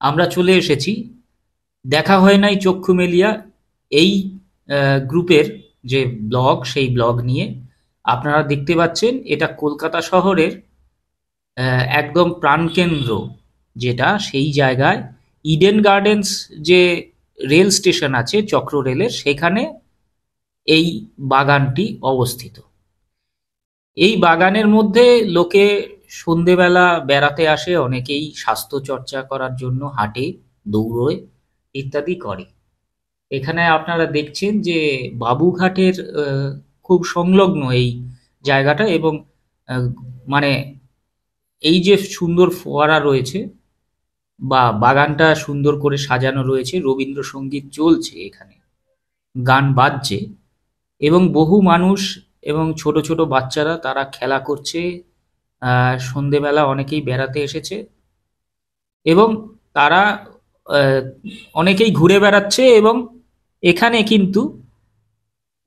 আমরা চলে এসেছি, দেখা হয় নাই চক্ষু মেলিয়া এই গ্রুপের যে ব্লগ, সেই ব্লগ নিয়ে। আপনারা দেখতে পাচ্ছেন এটা কলকাতা শহরের একদম প্রাণকেন্দ্র, যেটা সেই জায়গায় ইডেন গার্ডেন্স যে রেল স্টেশন আছে চক্র রেলের, সেখানে এই বাগানটি অবস্থিত। এই বাগানের মধ্যে লোকে সন্ধেবেলা বেড়াতে আসে, অনেকেই স্বাস্থ্য চর্চা করার জন্য হাঁটে, দৌড়োয়, ইত্যাদি করে। এখানে আপনারা দেখছেন যে বাবুঘাটের খুব সংলগ্ন এই জায়গাটা, এবং আহ, মানে এই যে সুন্দর ফোয়ারা রয়েছে বা বাগানটা সুন্দর করে সাজানো রয়েছে, রবীন্দ্রসঙ্গীত চলছে এখানে, গান বাজছে, এবং বহু মানুষ এবং ছোট ছোট বাচ্চারা তারা খেলা করছে। সন্ধেবেলা অনেকেই বেড়াতে এসেছে, এবং তারা আহ, অনেকেই ঘুরে বেড়াচ্ছে। এবং এখানে কিন্তু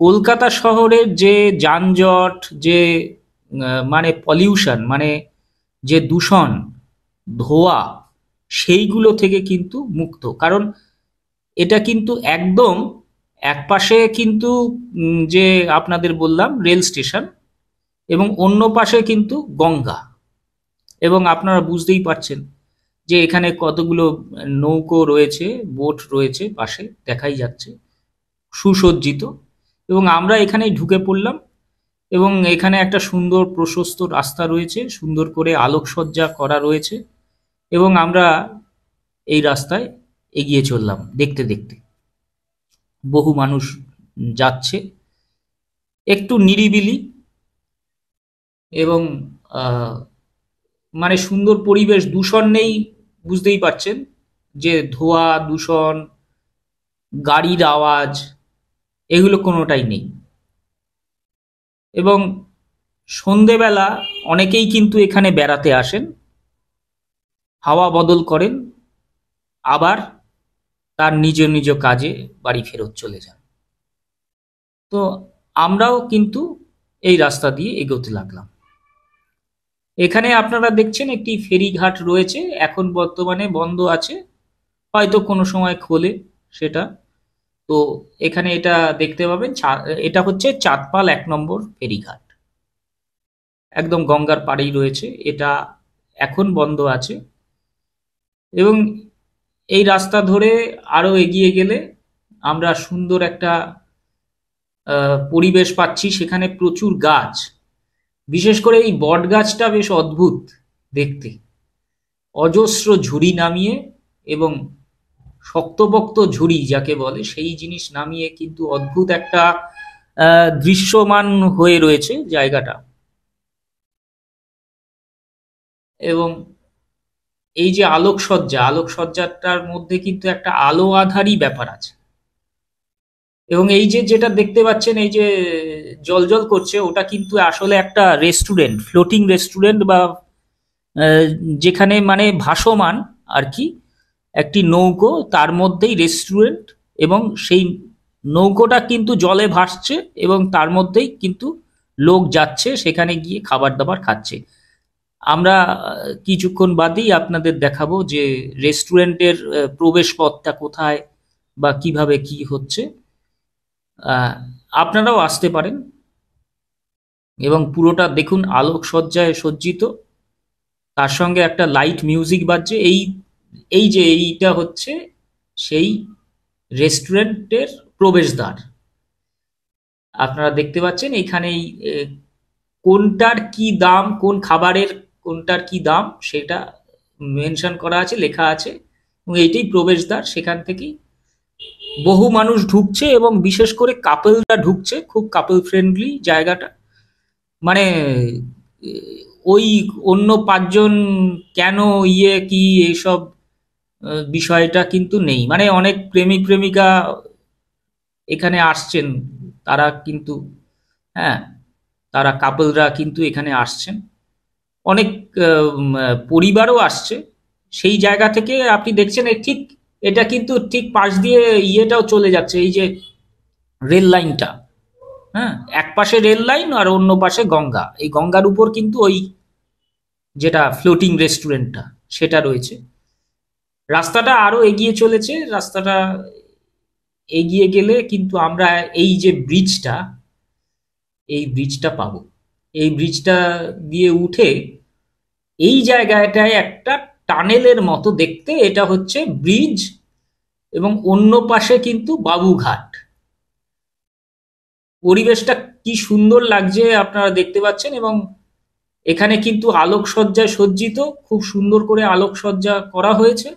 কলকাতা শহরের যে যানজট, যে মানে পলিউশন, মানে যে দূষণ, ধোঁয়া, সেইগুলো থেকে কিন্তু মুক্ত। কারণ এটা কিন্তু একদম একপাশে কিন্তু যে আপনাদের বললাম রেল স্টেশন, এবং অন্য পাশে কিন্তু গঙ্গা। এবং আপনারা বুঝতেই পারছেন যে এখানে কতগুলো নৌকো রয়েছে, বোট রয়েছে, পাশে দেখাই যাচ্ছে, সুসজ্জিত। এবং আমরা এখানেই ঢুকে পড়লাম, এবং এখানে একটা সুন্দর প্রশস্ত রাস্তা রয়েছে, সুন্দর করে আলোকসজ্জা করা রয়েছে, এবং আমরা এই রাস্তায় এগিয়ে চললাম দেখতে দেখতে। বহু মানুষ যাচ্ছে, একটু নিরিবিলি, এবং আহ, মানে সুন্দর পরিবেশ, দূষণ নেই। বুঝতেই পারছেন যে ধোঁয়া, দূষণ, গাড়ির আওয়াজ, এগুলো কোনোটাই নেই। এবং সন্ধেবেলা অনেকেই কিন্তু এখানে বেড়াতে আসেন, হাওয়া বদল করেন, আবার তার নিজ নিজ কাজে বাড়ি ফেরত চলে যান। তো আমরাও কিন্তু এই রাস্তা দিয়ে এগোতে লাগলাম। এখানে আপনারা দেখছেন একটি ফেরিঘাট রয়েছে, এখন বর্তমানে বন্ধ আছে, হয়তো কোনো সময় খোলে সেটা। তো এখানে এটা দেখতে পাবেন, এটা হচ্ছে চাঁদপাল ১ নম্বর ফেরিঘাট, একদম গঙ্গার পাড়েই রয়েছে এটা, এখন বন্ধ আছে। এবং এই রাস্তা ধরে আরো এগিয়ে গেলে আমরা সুন্দর একটা পরিবেশ পাচ্ছি, সেখানে প্রচুর গাছ, বিশেষ করে এই বট গাছটা বেশ অদ্ভুত দেখতে, অজস্র ঝুড়ি নামিয়ে, এবং শক্তপোক্ত ঝুড়ি যাকে বলে সেই জিনিস নামিয়ে কিন্তু অদ্ভুত একটা দৃশ্যমান হয়ে রয়েছে জায়গাটা। এবং এই যে আলোকসজ্জা, আলোকসজ্জাটার মধ্যে কিন্তু একটা আলো আধারই ব্যাপার আছে। এবং এই যে যেটা দেখতে পাচ্ছেন, এই যে জল করছে, ওটা কিন্তু আসলে একটা রেস্টুরেন্ট, ফ্লোটিং রেস্টুরেন্ট, বা আহ, যেখানে মানে ভাসমান আর কি, একটি নৌকো, তার মধ্যেই রেস্টুরেন্ট, এবং সেই নৌকোটা কিন্তু জলে ভাসছে, এবং তার মধ্যেই কিন্তু লোক যাচ্ছে, সেখানে গিয়ে খাবার দাবার খাচ্ছে। আমরা কিছুক্ষণ বাদেই আপনাদের দেখাবো যে রেস্টুরেন্টের প্রবেশ পথটা কোথায় বা কিভাবে কি হচ্ছে। আহ, আপনারাও আসতে পারেন, এবং পুরোটা দেখুন আলোকসজ্জায় সজ্জিত, তার সঙ্গে একটা লাইট মিউজিক বাজছে। এই এই যে এইটা হচ্ছে সেই রেস্টুরেন্টের প্রবেশদ্বার। আপনারা দেখতে পাচ্ছেন এইখানেই কোনটার কি দাম, কোন খাবারের কোনটার কি দাম, সেটা মেনশন করা আছে, লেখা আছে, এবং এইটাই প্রবেশদ্বার। সেখান থেকেই বহু মানুষ ঢুকছে, এবং বিশেষ করে কাপলরা ঢুকছে, খুব কাপল ফ্রেন্ডলি জায়গাটা। মানে ওই অন্য পাঁচজন কেন, ইয়ে কি, এইসব বিষয়টা কিন্তু নেই। মানে অনেক প্রেমিক প্রেমিকা এখানে আসছেন, তারা কিন্তু, হ্যাঁ, তারা কাপলরা কিন্তু এখানে আসছেন, অনেক পরিবারও আসছে। সেই জায়গা থেকে আপনি দেখছেন ঠিক, এটা কিন্তু ঠিক পাশ দিয়ে ইয়েটাও চলে যাচ্ছে, এই যে রেল লাইনটা, হ্যাঁ, এক পাশে রেল লাইন আর অন্য পাশে গঙ্গা, এই গঙ্গার উপর কিন্তু ওই যেটা ফ্লোটিং রেস্টুরেন্টটা সেটা রয়েছে। রাস্তাটা আরো এগিয়ে চলেছে। রাস্তাটা এগিয়ে গেলে কিন্তু আমরা এই যে ব্রিজটা, এই ব্রিজটা পাবো। এই ব্রিজটা দিয়ে উঠে এই জায়গাটায় একটা টানেলের মতো দেখতে, এটা হচ্ছে ব্রিজ, এবং অন্য পাশে কিন্তু বাবুঘাট। পরিবেশটা কি সুন্দর লাগছে আপনারা দেখতে পাচ্ছেন, এবং এখানে কিন্তু আলোকসজ্জায় সজ্জিত, খুব সুন্দর করে আলোকসজ্জা করা হয়েছে।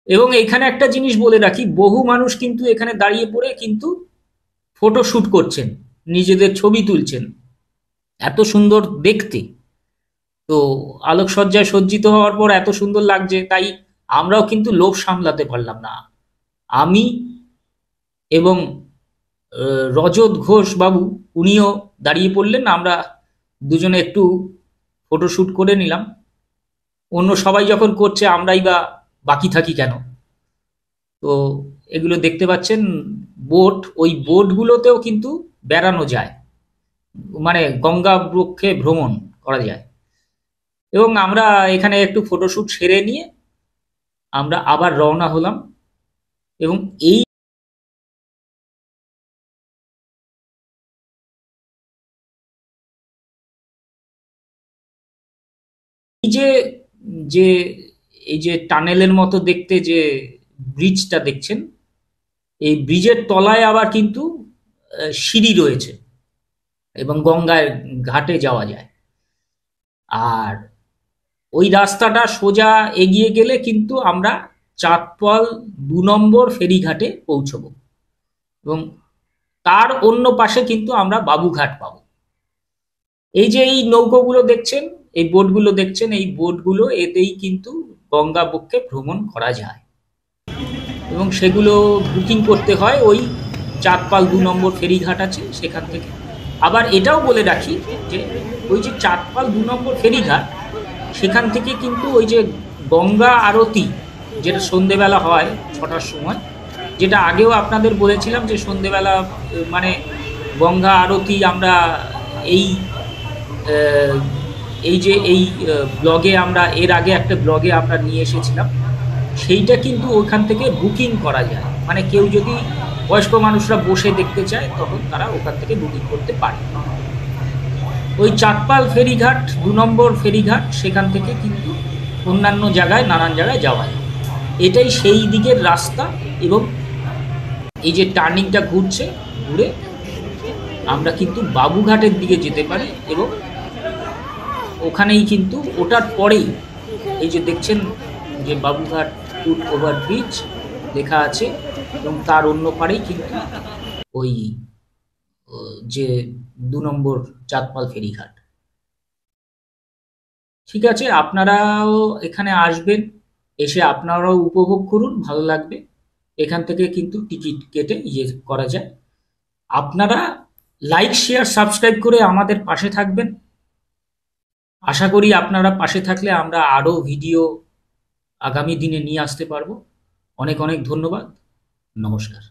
এবং এখানে একটা জিনিস বলে রাখি, বহু মানুষ কিন্তু এখানে দাঁড়িয়ে পড়ে কিন্তু ফটো শুট করছেন, নিজেদের ছবি তুলছেন, এত সুন্দর দেখতে। তো আলোকসজ্জায় সজ্জিত হওয়ার পর এত সুন্দর লাগছে, তাই আমরাও কিন্তু লোভ সামলাতে পারলাম না। আমি এবং রজত ঘোষ বাবু, উনিও দাঁড়িয়ে পড়লেন, আমরা দুজনে একটু ফটোশুট করে নিলাম। অন্য সবাই যখন করছে আমরাই বা বাকি থাকি কেন? তো এগুলো দেখতে পাচ্ছেন বোট, ওই বোটগুলোতেও কিন্তু বেড়ানো যায়, মানে গঙ্গা বক্ষে ভ্রমণ করা যায়। এবং আমরা এখানে একটু ফটোশুট সেরে নিয়ে আমরা আবার রওনা হলাম। এবং এই যে যে এই যে টানেলের মতো দেখতে যে ব্রিজটা দেখছেন, এই ব্রিজের তলায় আবার কিন্তু সিঁড়ি রয়েছে, এবং গঙ্গায় ঘাটে যাওয়া যায়। আর ওই রাস্তাটা সোজা এগিয়ে গেলে কিন্তু আমরা চাঁদপল 2 নম্বর ফেরিঘাটে পৌঁছবো, এবং তার অন্য পাশে কিন্তু আমরা বাবুঘাট পাবো। এই যে এই নৌকোগুলো দেখছেন, এই বোটগুলো দেখছেন, এই বোটগুলো এতেই কিন্তু গঙ্গা বক্ষে ভ্রমণ করা যায়, এবং সেগুলো বুকিং করতে হয় ওই চাঁদপাল 2 নম্বর ফেরিঘাট আছে সেখান থেকে। আবার এটাও বলে রাখি যে ওই যে চাঁদপাল 2 নম্বর ফেরিঘাট, সেখান থেকে কিন্তু ওই যে গঙ্গা আরতি, যেটা সন্ধেবেলা হয় 6টার সময়, যেটা আগেও আপনাদের বলেছিলাম যে সন্ধেবেলা মানে গঙ্গা আরতি আমরা এই আহ, এই যে এই ব্লগে আমরা এর আগে একটা ব্লগে আমরা নিয়ে এসেছিলাম, সেইটা কিন্তু ওখান থেকে বুকিং করা যায়। মানে কেউ যদি বয়স্ক মানুষরা বসে দেখতে চায় তখন তারা ওখান থেকে বুকিং করতে পারে। ওই চাঁদপাল ফেরিঘাট 2 নম্বর ফেরিঘাট, সেখান থেকে কিন্তু অন্যান্য জায়গায়, নানান জায়গায় যাওয়া যায়। এটাই সেই দিকের রাস্তা। এবং এই যে টার্নিংটা ঘুরছে, ঘুরে আমরা কিন্তু বাবুঘাটের দিকে যেতে পারি, এবং ওখানেই কিন্তু ওটার পরেই এই যে দেখছেন যে বাবুঘাট ফুট ওভার ব্রিজ লেখা আছে, এবং তার অন্য পারেই কিন্তু ওই যে 2 নম্বর চাঁদপাল ফেরিঘাট। ঠিক আছে, আপনারাও এখানে আসবেন, এসে আপনারাও উপভোগ করুন, ভালো লাগবে। এখান থেকে কিন্তু টিকিট কেটে ইয়ে করা যায়। আপনারা লাইক, শেয়ার, সাবস্ক্রাইব করে আমাদের পাশে থাকবেন। আশা করি আপনারা পাশে থাকলে আমরা আরো ভিডিও আগামী দিনে নিয়ে আসতে পারবো। অনেক অনেক ধন্যবাদ। নমস্কার।